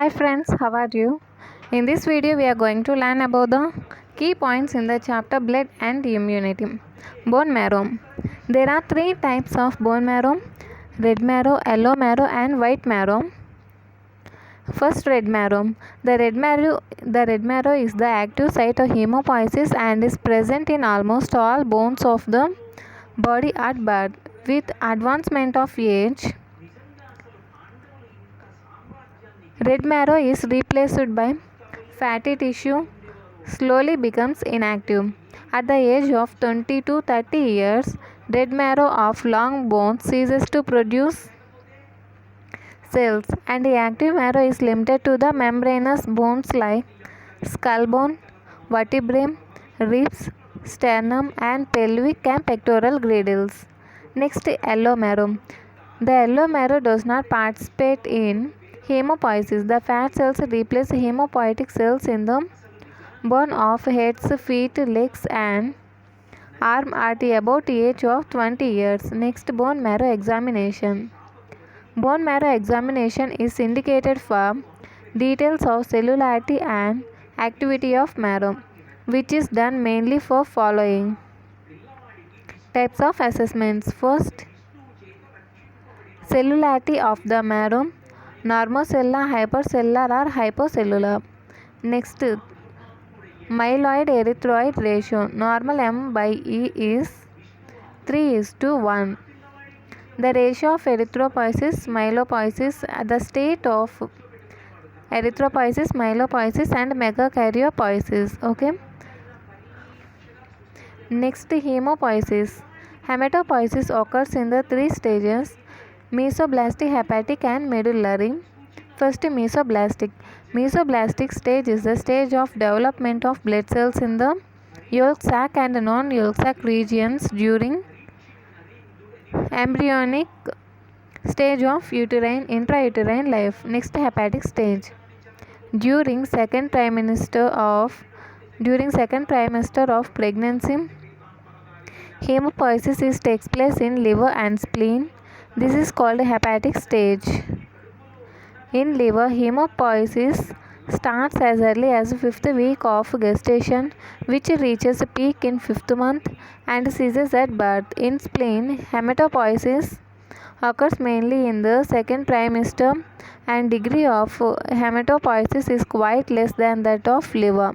Hi friends, how are you? In this video we are going to learn about the key points in the chapter blood and immunity. Bone marrow. There are three types of bone marrow: red marrow, yellow marrow and white marrow. First, red marrow. The red marrow is the active site of hemopoiesis and is present in almost all bones of the body at birth. With advancement of age, red marrow is replaced by fatty tissue, slowly becomes inactive. At the age of 20 to 30 years, red marrow of long bones ceases to produce cells, and the active marrow is limited to the membranous bones like skull bone, vertebrae, ribs, sternum, and pelvic and pectoral girdles. Next, yellow marrow. The yellow marrow does not participate in hemopoiesis. The fat cells replace hemopoietic cells in the bone of heads, feet, legs, and arm at about the age of 20 years. Next, bone marrow examination. Bone marrow examination is indicated for details of cellularity and activity of marrow, which is done mainly for following types of assessments. First, cellularity of the marrow: normocellular, hypercellular or hypocellular. Next, myeloid erythroid ratio: normal M by E is 3:1. The ratio of erythropoiesis, myelopoiesis, the state of erythropoiesis, myelopoiesis and megakaryopoiesis. Okay. Next, hemopoiesis. Hematopoiesis occurs in the three stages: mesoblastic, hepatic and medullary. First, mesoblastic. Mesoblastic stage is the stage of development of blood cells in the yolk sac and non-yolk sac regions during embryonic stage of uterine intrauterine life. Next, hepatic stage. During second trimester of pregnancy, hemopoiesis takes place in liver and spleen. This is called hepatic stage. In liver, hemopoiesis starts as early as 5th week of gestation, which reaches peak in 5th month and ceases at birth. In spleen, hematopoiesis occurs mainly in the second trimester, and degree of hematopoiesis is quite less than that of liver.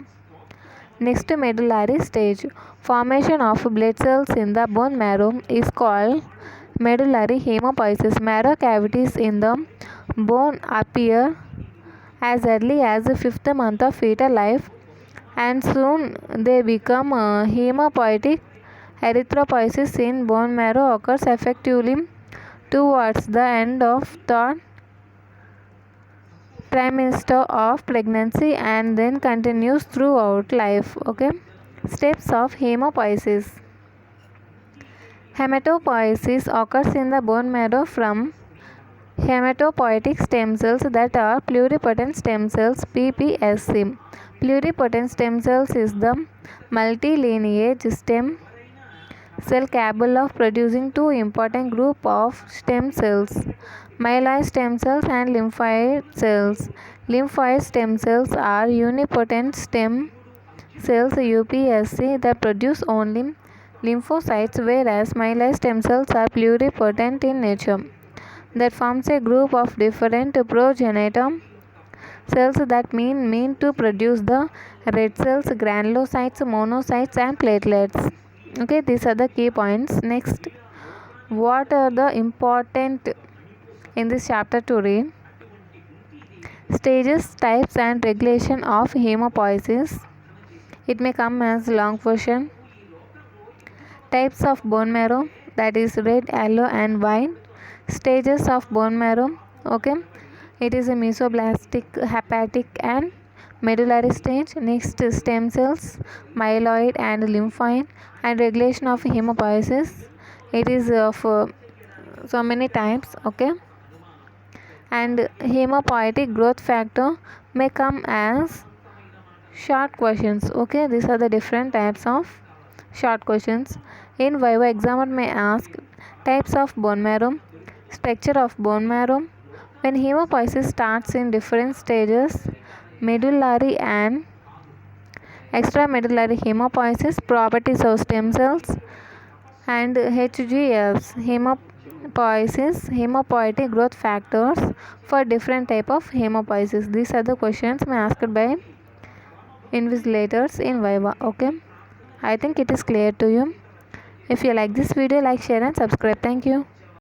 Next, medullary stage. Formation of blood cells in the bone marrow is called medullary hemopoiesis. Marrow cavities in the bone appear as early as the 5th month of fetal life, and soon they become hemopoietic. Erythropoiesis in bone marrow occurs effectively towards the end of third trimester of pregnancy and then continues throughout life. Okay. Steps of hemopoiesis. Hematopoiesis occurs in the bone marrow from hematopoietic stem cells that are pluripotent stem cells, PPSC. Pluripotent stem cells is the multilineage stem cell capable of producing two important group of stem cells: myeloid stem cells and lymphoid cells. Lymphoid stem cells are unipotent stem cells, UPSC, that produce only lymphocytes, whereas myeloid stem cells are pluripotent in nature, that forms a group of different progenitor cells that mean to produce the red cells, granulocytes, monocytes and platelets. Okay, these are the key points. Next, what are the important in this chapter to read? Stages, types and regulation of hemopoiesis. It may come as long question. Types of bone marrow, that is red, yellow and white. Stages of bone marrow. Okay, it is a mesoblastic, hepatic and medullary stage. Next, stem cells, myeloid and lymphoid, and regulation of hemopoiesis. It is of so many types. Okay, and hemopoietic growth factor may come as short questions. Okay, these are the different types of short questions. In Viva, examiner may ask types of bone marrow, structure of bone marrow, When hematopoiesis starts in different stages, medullary and extramedullary hematopoiesis, properties of stem cells, and HGFs, hematopoietic growth factors for different type of hematopoiesis. These are the questions asked by invigilators in Viva. Okay, I think it is clear to you. If you like this video, like, share and subscribe. Thank you.